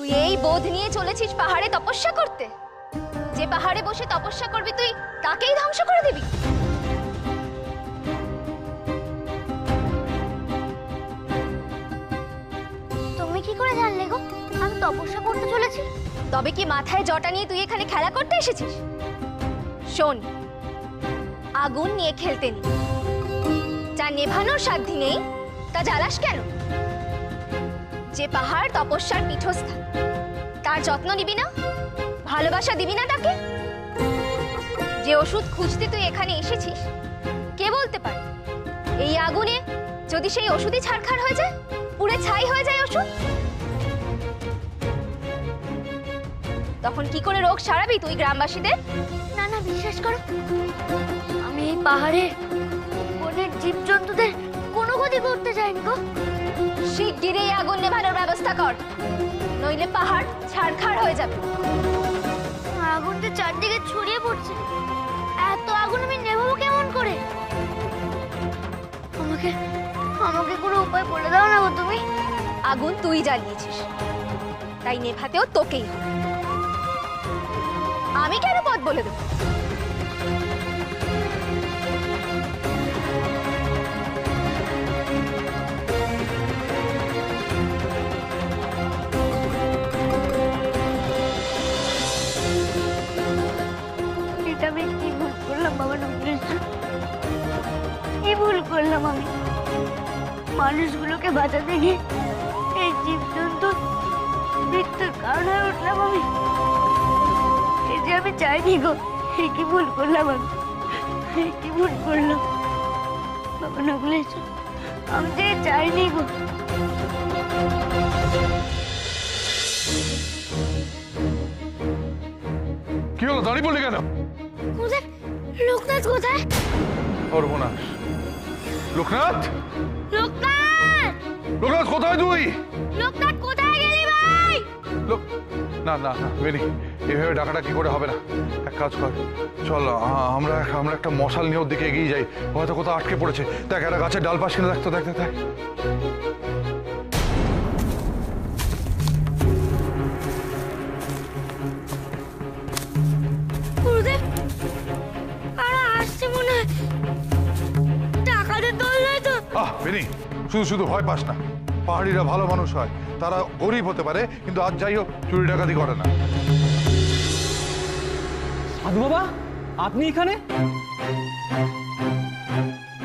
তুই এই বোধ নিয়ে চলেছিস পাহাড়ে তপস্যা করতে, যে পাহাড়ে বসে তপস্যা করবি তুই তাকেই ধ্বংস করে দিবি? তুমি কি করে জানলে গো আমি তপস্যা করতে চলেছি? তবে কি মাথায় জটা নিয়ে তুই এখানে খেলা করতে এসেছিস? শোন, আগুন নিয়ে খেলতে নেই, যা নেভানোর সাধ্য নেই তা জ্বালাস কেন? যে পাহাড় তপস্যার পীঠস্থান, তার যত্ন নিবি না? ভালোবাসা দিবি না তাকে? যে ওষুধ খুঁজতে তুই এখানে এসেছিস, কে বলতে পারে এই আগুনে যদি সেই ওষুধই ছারখার হয়ে যায়, পুড়ে ছাই হয়ে যায় ওষুধ, তখন কি করে রোগ সারাবি তুই গ্রামবাসীদের? না না, বিশ্বাস করো, আমি এই পাহাড়ে বনের জীবজন্তুদের কোনো ক্ষতি করতে চাইনি গো। শিগগিরই আগুন নেভানোর ব্যবস্থা কর, নইলে পাহাড় ছারখার হয়ে যাবে। আগুনটা চারদিকে ছড়িয়ে পড়ছে, এত আগুন আমি নেভাবো কেমন করে? আমাকে আমাকে কোনো উপায় বলে দাও না গো তুমি। আগুন তুই জ্বালিয়েছিস, তাই নেভাতেও তোকেই হবে। আমি কেন পথ বলে দেব? এটা আমি কি ভুল করলাম বাবা নবীন? কি ভুল করলাম আমি? মানুষগুলোকে বাঁচাতে গিয়ে এই জীবজন্তু মৃত্যুর কারণ হয়ে উঠলাম আমি। এই যে আমি চাইনি গো, এই কি ভুল করলাম আমি, এই কি ভুল করলাম বাবা নবীন? আমি যে চাইনি গো। কি হলো, দাঁড়িয়ে বললি কেন? কোথায় লোকনাথ? কোথায় সর্বনাশ! লোকনাথ, লোকনাথ? লোকনাথ কোথায় তুই? লোকনাথ কোথায় গেলি ভাই? না না না বেরি, এভাবে ডাকাটা কি করে হবে না। এক কাজ কর, চল আমরা একটা মশাল নিয়ে ওর দিকে এগিয়ে যাই, হয়তো কোথাও আটকে পড়েছে। দেখ একটা গাছের ডাল পাশ কিনে দেখতো, দেখ দেখ দেখ। গুরুদেব, আর আসছে মনে হয়, টাকাদের দল নয় তো? বেরি, শুধু শুধু ভয় পাস না। পাহাড়িরা ভালো মানুষ হয়, তারা গরিব হতে পারে কিন্তু আজ যাই হোক চুরি ডাকাতি করে না। সাধু বাবা, আপনি এখানে?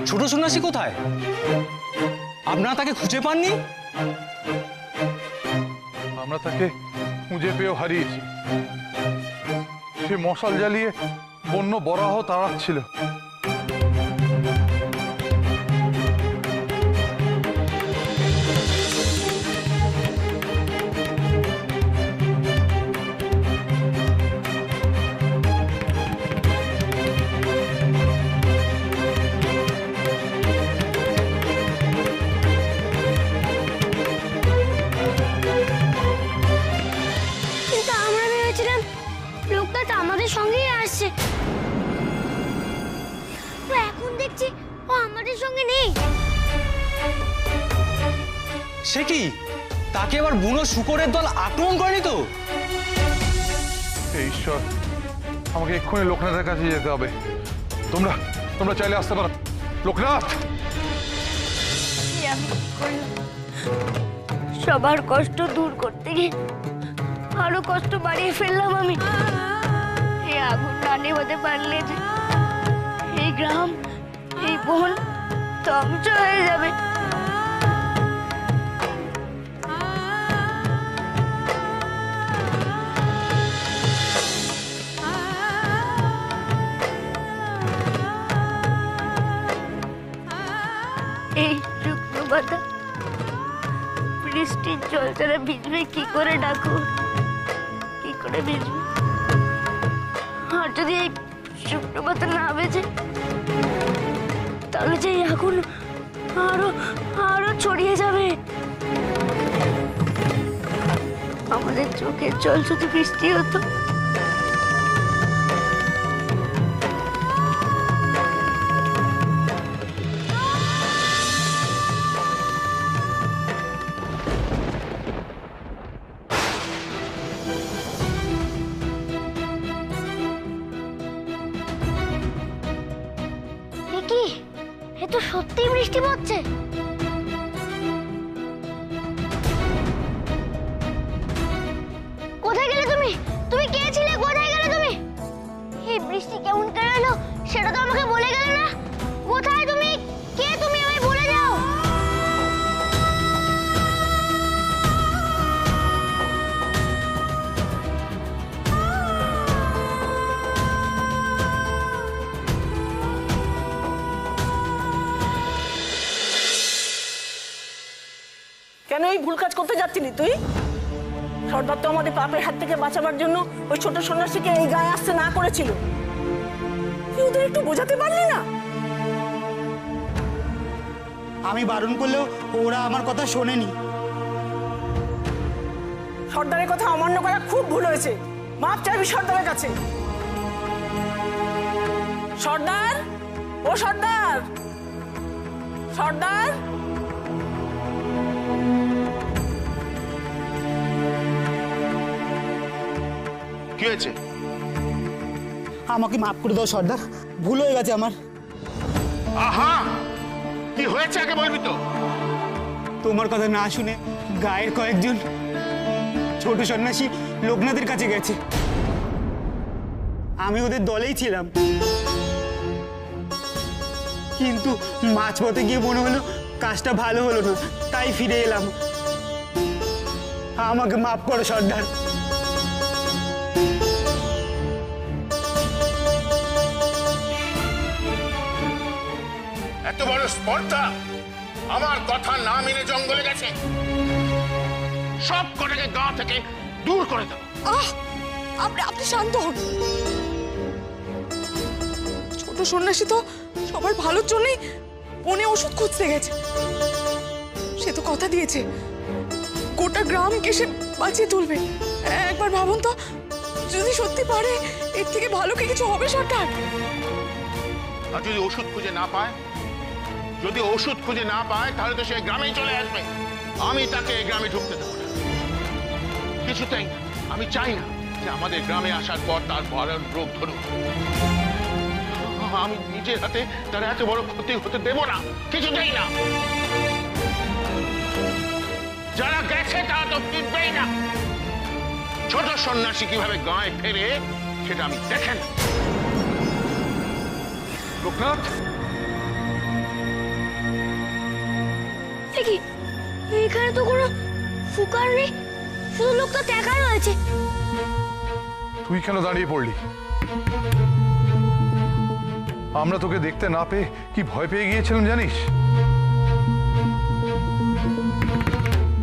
ছোট সন্ন্যাসী কোথায়? আপনারা তাকে খুঁজে পাননি? আমরা তাকে খুঁজে পেয়েও হারিয়েছি। সে মশাল জ্বালিয়ে বন্য বরাহ তাড়াচ্ছিল। কিন্তু আমরা ভেবেছিলাম লোকনাথ আমাদের সঙ্গেই আসছে, তো এখন দেখছি ও আমাদের সঙ্গে নেই। সে কি, তাকে আবার বুনো শূকরের দল আক্রমণ করেনি তো? হে ঈশ্বর, আমাকে এক্ষুনি লোকনাথের কাছে যেতে হবে। তোমরা তোমরা চাইলে আসতে পারো। লোকনাথ! আমি কি করলাম? সবার কষ্ট দূর করতে গিয়ে আরো কষ্ট বাড়িয়ে ফেললাম আমি। এই আগুন না নেভাতে পারলে যে এই গ্রাম, এই বন ধ্বংস হয়ে যাবে। এই শুকনো পাতা বৃষ্টির জল ছাড়া ভিজবে কি করে? ডাকু কি করে ভিজবে? আর যদি এই শুকনো পাতা না বেজে, তাহলে যে এই আগুন আরো আরো ছড়িয়ে যাবে। আমাদের চোখের জল শুধু বৃষ্টি হতো। তো সত্যিই বৃষ্টি পড়ছে। কোথায় গেলে তুমি? তুমি কে ছিলে? কোথায় গেলে তুমি? এই বৃষ্টি কেমন করে এলো সেটা তো আমাকে বলে গেলে না। কোথায় তুমি? কে তুমি? আমায় বলে যাও। কেন এই ভুল কাজ করতে যাচ্ছিলি তুই? সর্দার তো আমাদের পাপের হাত থেকে বাঁচাবার জন্য ওই ছোট সন্ন্যাসীকে এই গায়ে আসতে না করেছিল। তুই ওদের একটু বোঝাতে পারলি না? আমি বারণ করলেও ওরা আমার কথা শোনেনি। সর্দারের কথা অমান্য করা খুব ভুল হয়েছে। মাপ চাইবি সর্দারের কাছে। সর্দার, ও সর্দার, সর্দার। কি হয়েছে? আমাকে মাফ করে দাও সর্দার, ভুল হয়ে গেছে আমার। আহা, কি হয়েছে আগে বলবি তো? তোমার কথা না শুনে গায়ের কয়েকজন ছোট সন্ন্যাসী লোকনাথের কাছে গেছে। আমি ওদের দলেই ছিলাম, কিন্তু মাঝপথে গিয়ে মনে হলো কাজটা ভালো হলো না, তাই ফিরে এলাম। আমাকে মাফ করো সর্দার। এত বড় স্পর্ধা, আমার কথা না মেনে জঙ্গলে গেছে। সব কটাকে গাঁ থেকে দূর করে দাও। আপনি শান্ত হন। ছোট সন্ন্যাসী তো সবার ভালোর জন্যই বনে ওষুধ খুঁজতে গেছে। সে তো কথা দিয়েছে গোটা গ্রামকে সে বাঁচিয়ে তুলবে। একবার ভাবুন তো, যদি সত্যি পারে এর থেকে ভালো কি কিছু হবে সরকার? আর যদি ওষুধ খুঁজে না পায়, যদি ওষুধ খুঁজে না পায়, তাহলে তো সে গ্রামেই চলে আসবে। আমি তাকে এই গ্রামে ঢুকতে দেবো না, কিছুতেই না। আমি চাই না যে আমাদের গ্রামে আসার পর তার ভয়ানক রোগ ধরুক। আমি নিজের হাতে তার এত বড় ক্ষতি হতে দেব না, কিছুতেই না। যারা গেছে তারা তো ফিরবেই না। ছোট সন্ন্যাসী কিভাবে গায়ে ফেরে সেটা আমি দেখে নেব। লোকনাথ, কি এখানে তো কোনো ফুকার নেই, শুধু লোকটা দেখা রয়েছে। তুই কেন দাঁড়িয়ে পড়লি? আমরা তোকে দেখতে না পেয়ে কি ভয় পেয়ে গিয়েছিলাম জানিস?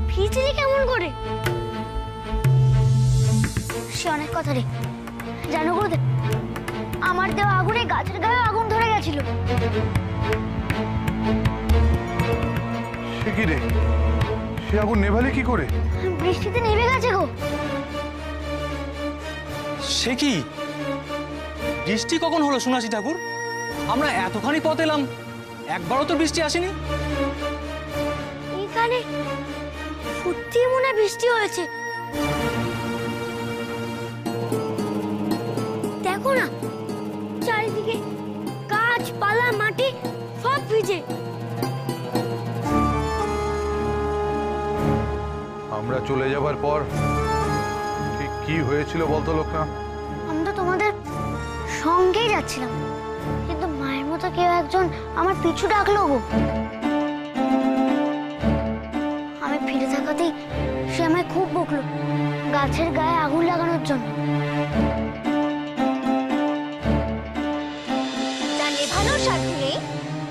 ফিরছিলি কেমন করে? সে অনেক কথা রে। জানো গুরুদেব, আমার দেওয়া আগুনে গাছের গায়ে আগুন ধরে গেছিল। সে কি রে? সে আগুন নেভালে কি করে? বৃষ্টিতে নেমে গেছে গো। সে কি? বৃষ্টি কখন হলো সন্ন্যাসী ঠাকুর? আমরা এতখানি পথ এলাম, একবারও তো বৃষ্টি আসেনি। এখানে সত্যি মনে হয় বৃষ্টি হয়েছে। দেখো না, চারিদিকে গাছপালা, মাটি সব ভিজে। আমরা চলে যাবার পর ঠিক কি হয়েছিল বলতো লোকনাথ? আমরা তোমাদের সঙ্গেই যাচ্ছিলাম, কিন্তু মায়ের মতো কেউ একজন আমার পিছু ডাকলো গো। আমি ফিরে থাকাতেই সে আমায় খুব বকলো গাছের গায়ে আগুন লাগানোর জন্য। যা নেভানোর সাধ্য নেই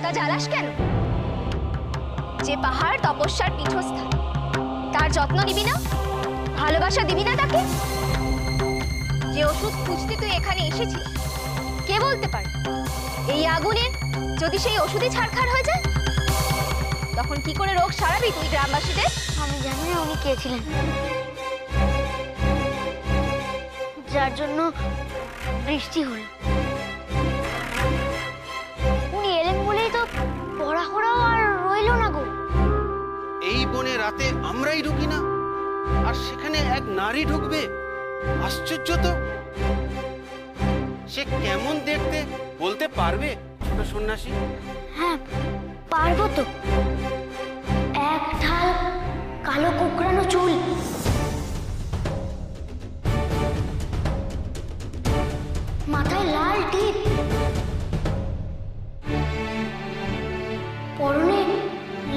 তা জ্বালাস কেন? যে পাহাড় তপস্যার পীঠস্থান, তার যত্ন নিবি না? ভালোবাসা দিবি না তাকে? যে ওষুধ খুঁজতে তুই এখানে এসেছিস, কে বলতে পারে এই আগুনে যদি সেই ওষুধই ছাড়খাড় হয়ে যায়, তখন কি করে রোগ সারাবি তুই গ্রামবাসীদের? আমি জানি না উনি কে ছিলেন, যার জন্য বৃষ্টি হলো। উনি এলেন বলেই তো পড়াহড়াও আর রইল না গো। এই বনে রাতে আমরাই ঢুকি না, আর সেখানে এক নারী ঢুকবে? আশ্চর্য তো। সে কেমন দেখতে বলতে পারবে ছোট সন্ন্যাসী? হ্যাঁ, পারবো তো? এক ঢাল কালো কুকড়ানো চুল, মাথায় লাল টিপ, পরনে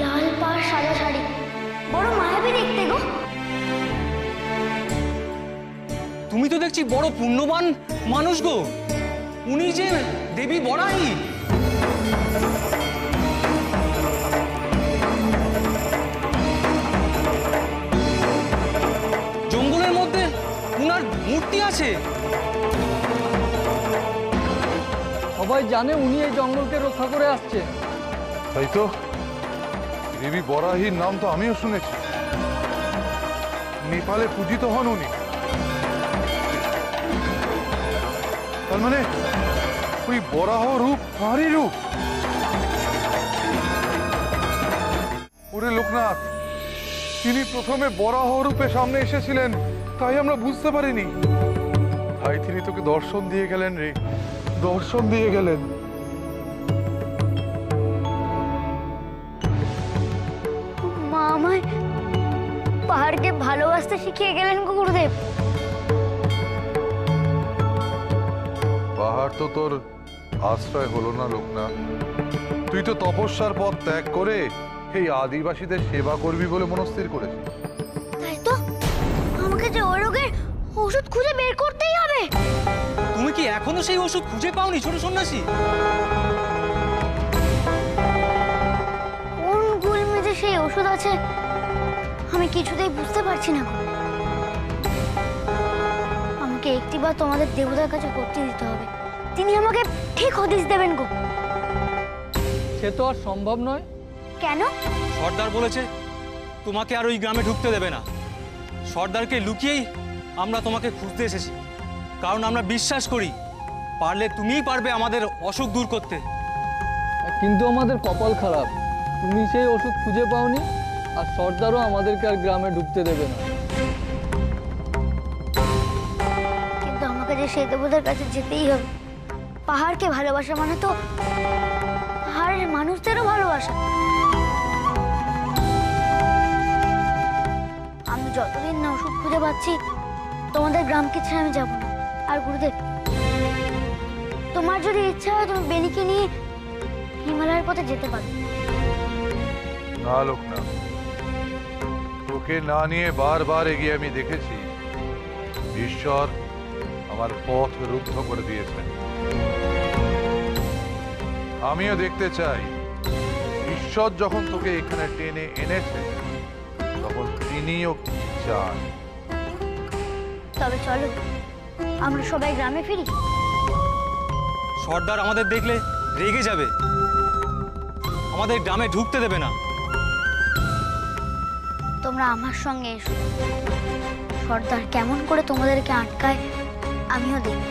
লাল পাড় সাদা শাড়ি, বড় মায়াবী দেখতে গো। তুমি তো দেখছি বড় পুণ্যবান মানুষ গো। উনি যে দেবী বরাহী। জঙ্গলের মধ্যে উনার মূর্তি আছে। সবাই জানে উনি এই জঙ্গলকে রক্ষা করে আসছে। তাই তো, দেবী বরাহীর নাম তো আমিও শুনেছি। নেপালে পূজিত হন উনি। তার মানে ওই বরাহ রূপ তাঁরই রূপ। ওরে লোকনাথ, তিনি প্রথমে বরাহ রূপে সামনে এসেছিলেন, তাই আমরা বুঝতে পারিনি। তাই তিনি তোকে দর্শন দিয়ে গেলেন রে, দর্শন দিয়ে গেলেন। মা আমায় পাহাড়কে ভালোবাসতে শিখিয়ে গেলেন গো গুরুদেব। পাহাড় তো তোর আশ্রয় হলো না লোকনাথ। তুই তো তপস্যার পথ ত্যাগ করে এই আদিবাসীদের সেবা করবি বলে মনস্থির করেছিস। তাই তো, আমাকে যে ওই রোগের ওষুধ খুঁজে বের করতেই হবে। তুমি কি এখনো সেই ওষুধ খুঁজে পাওনি ছোট সন্ন্যাসী? কোন গুলমে যে সেই ওষুধ আছে আমি কিছুতেই বুঝতে পারছি না গো। আমাকে একটিবার তোমাদের দেবতার কাছে করতে দিতে হবে, তিনি আমাকে ঠিক হদিশ দেবেন গো। সে তো আর সম্ভব নয়। কেন? সর্দার বলেছে তোমাকে আর ওই গ্রামে ঢুকতে দেবে না। সর্দারকে লুকিয়েই আমরা তোমাকে খুঁজতে এসেছি, কারণ আমরা বিশ্বাস করি পারলে তুমিই পারবে আমাদের অসুখ দূর করতে। কিন্তু আমাদের কপাল খারাপ, তুমি সেই ওষুধ খুঁজে পাওনি, আর সর্দারও আমাদেরকে আর গ্রামে ঢুকতে দেবে না। কিন্তু আমাকে যে সেই দেবতার কাছে যেতেই হবে। পাহাড়কে ভালোবাসা মানে তো পাহাড়ের মানুষদেরও ভালোবাসা। আমি যতদিন না ওষুধ খুঁজে পাচ্ছি তোমাদের গ্রামকে ছেড়ে আমি যাব না। আর গুরুদেব, তোমার যদি ইচ্ছা হয় তুমি বেনিকে নিয়ে হিমালয়ের পথে যেতে পারো। না লোকনাথ, তোকে না নিয়ে বারবার এগিয়ে আমি দেখেছি ঈশ্বর আমার পথ রুদ্ধ করে দিয়েছেন। আমিও দেখতে চাই ঈশ্বর যখন তোকে এখানে টেনে এনেছে তখন তিনিও কি চান। তবে চলো আমরা সবাই গ্রামে ফিরি। সর্দার আমাদের দেখলে রেগে যাবে, আমাদের গ্রামে ঢুকতে দেবে না। তোমরা আমার সঙ্গে এসো, সর্দার কেমন করে তোমাদেরকে আটকায় আমিও দেখব।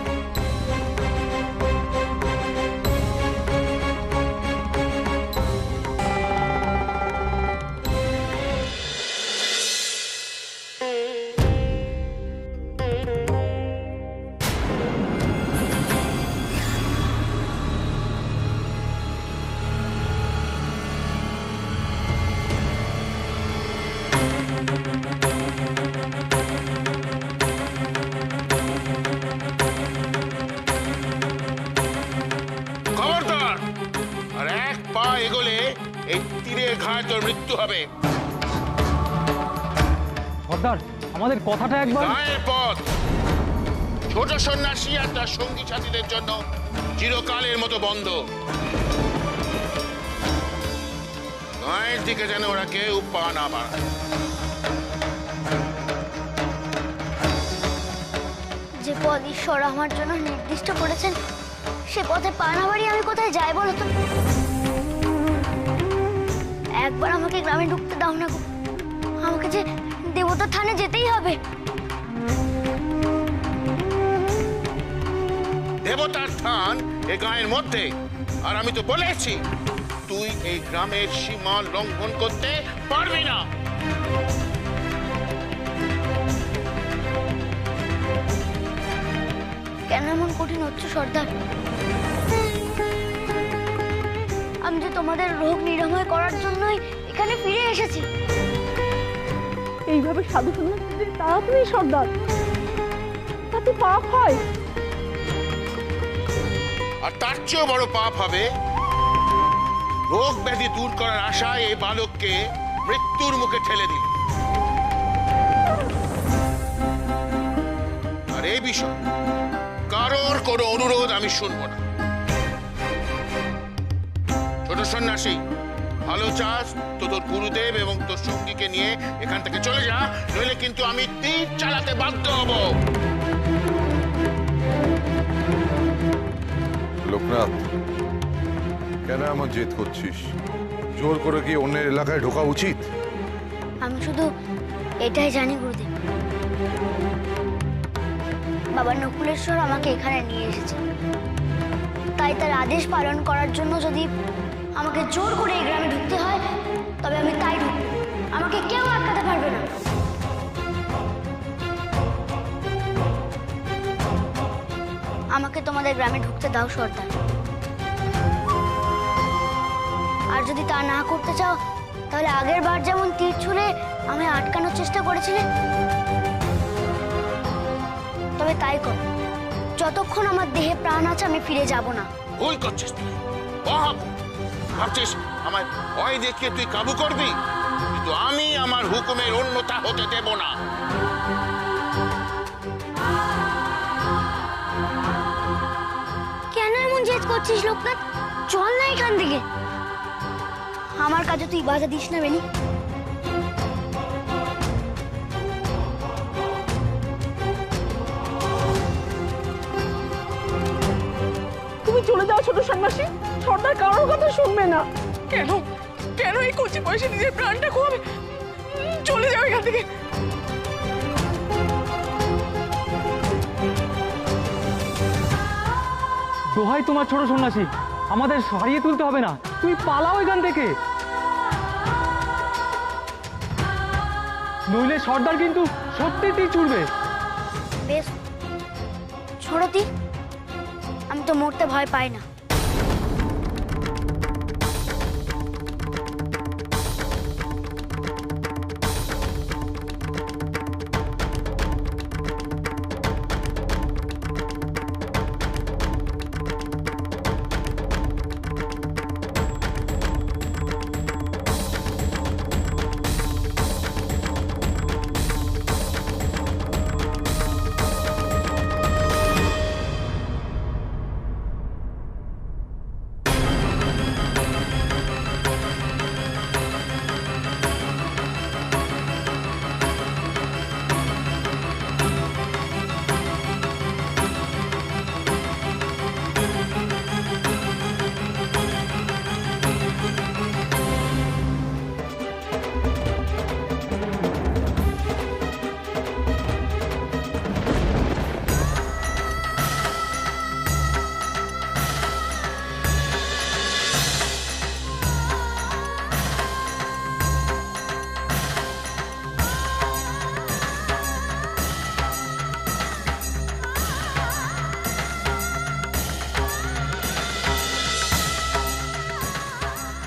খবরদার, আর এক পা এগোলে এই তীরের ঘায়ে তোর মৃত্যু হবে। সর্দার, আমাদের কথাটা একবার। গায়ের পথ ছোট সন্ন্যাসী আর তার সঙ্গী সাথীদের জন্য চিরকালের মতো বন্ধ। গায়ের দিকে যেন ওরা কেউ পা না বাড়ায়। যে পথ ঈশ্বর আমার জন্য নির্দিষ্ট করেছেন সে পথে পা না বাড়িয়ে আমি কোথায় যাই বলো তো? একবার আমাকে গ্রামে ঢুকতে দাও না গো, আমাকে যে দেবতার থানে যেতেই হবে। দেবতার স্থান এ গায়ের মধ্যে, আর আমি তো বলেছি তুই এই গ্রামের সীমা লঙ্ঘন করতে পারবি না। কেন এমন কঠিন হচ্ছে সর্দার? আমি যে তোমাদের রোগ নিরাময় করার জন্যই এখানে ফিরে এসেছি। এইভাবে সাধু সন্ন্যাসীদের তারা তুমি সর্দার, তাতে পাপ হয়। আর তার চেয়েও বড় পাপ হবে রোগ ব্যাধি দূর করার আশায় এই বালককে মৃত্যুর মুখে ঠেলে দিল। আর এই বিষয় কারোর কোনো অনুরোধ আমি শুনবো না। ছোট সন্ন্যাসী, ভালো চাস তো তোর গুরুদেব এবং তোর সঙ্গীকে নিয়ে এখান থেকে চলে যা, নইলে কিন্তু আমি তীর চালাতে বাধ্য হব। লোকনাথ, কেন এমন জেদ করছিস? জোর করে কি অন্যের এলাকায় ঢোকা উচিত? আমি শুধু এটাই জানি গুরুদেব, বাবা নকুলেশ্বর আমাকে এখানে নিয়ে এসেছে, তাই তার আদেশ পালন করার জন্য যদি আমাকে জোর করে এই গ্রামে ঢুকতে হয় তবে আমি তাই ঢুকবো। আমাকে কেউ আটকাতে পারবে না। আমাকে তোমাদের গ্রামে ঢুকতে দাও সর্দার। আর যদি তা না করতে চাও তাহলে আগের বার যেমন তীর ছুঁড়ে আমি আটকানোর চেষ্টা করেছিলে, তবে তাই কর। যতক্ষণ আমার দেহে প্রাণ আছে আমি ফিরে যাব না। ভুল করছিস তুই, ভাবছিস আমার ভয় দেখিয়ে তুই কাবু করবি, কিন্তু আমি আমার হুকুমের অন্যথা হতে দেব না। কেন এমন জেদ করছিস লোকনাথ? চল না এখান থেকে। আমার কাজে তুই বাধা দিস না বেনি। তুমি চলে যাও ছোট সন্ন্যাসী, সর্দার কারোর কথা শুনবে না। কেন কেন এই কচি বয়সে নিজের প্রাণটা খোয়াবে? চলে যাও এখান থেকে। দোহাই তোমার ছোট সন্ন্যাসী, আমাদের হারিয়ে তুলতে হবে না, তুমি পালাও এখান থেকে, নইলে সর্দার কিন্তু সত্যি তীর ছুড়বে। বেশ, ছোড়ো তীর, আমি তো মরতে ভয় পাই না।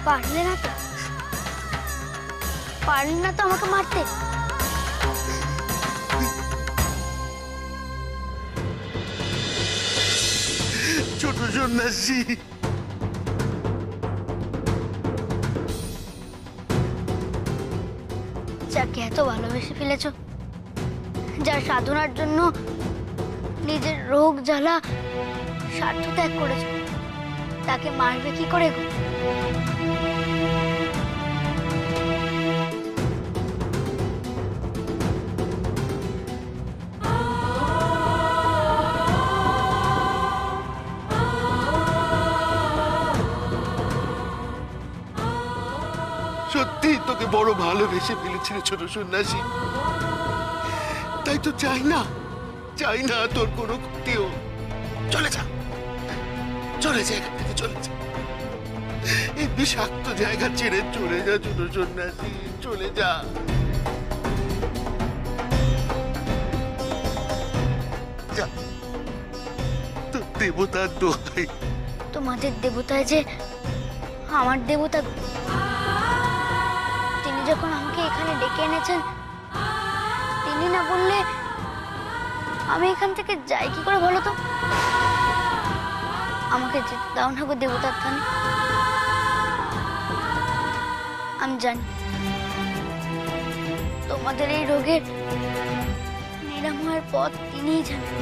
পারলে না তো, পারলে না তো আমাকে মারতে। ছোট সন্ন্যাসী, যাকে এত ভালোবেসে ফেলেছ, যার সাধনার জন্য নিজের রোগ জ্বালা স্বার্থ ত্যাগ করেছ, তাকে মারবে কি করে গো? সত্যি তোকে বড় ভালোবেসে ফেলেছিল ছোট সন্ন্যাসী, তাই তো চাই না তোর কোনো ক্ষতিও। চলে যা, চলে যা এখান থেকে, চলে যা, এই বিষাক্ত জায়গা ছেড়ে চলে যা ছোট সন্ন্যাসী, চলে যা। যা, তোর দেবতার দোহাই। তোমাদের দেবতায় যে আমার দেবতা গো। তিনি যখন আমাকে এখানে ডেকে এনেছেন, তিনি না বললে আমি এখান থেকে যাই কি করে বলো তো? আমাকে যেতে দাও না গো দেবতার থানে। আমি জানি তোমাদের এই রোগের নিরাময়ের পথ তিনিই জানেন।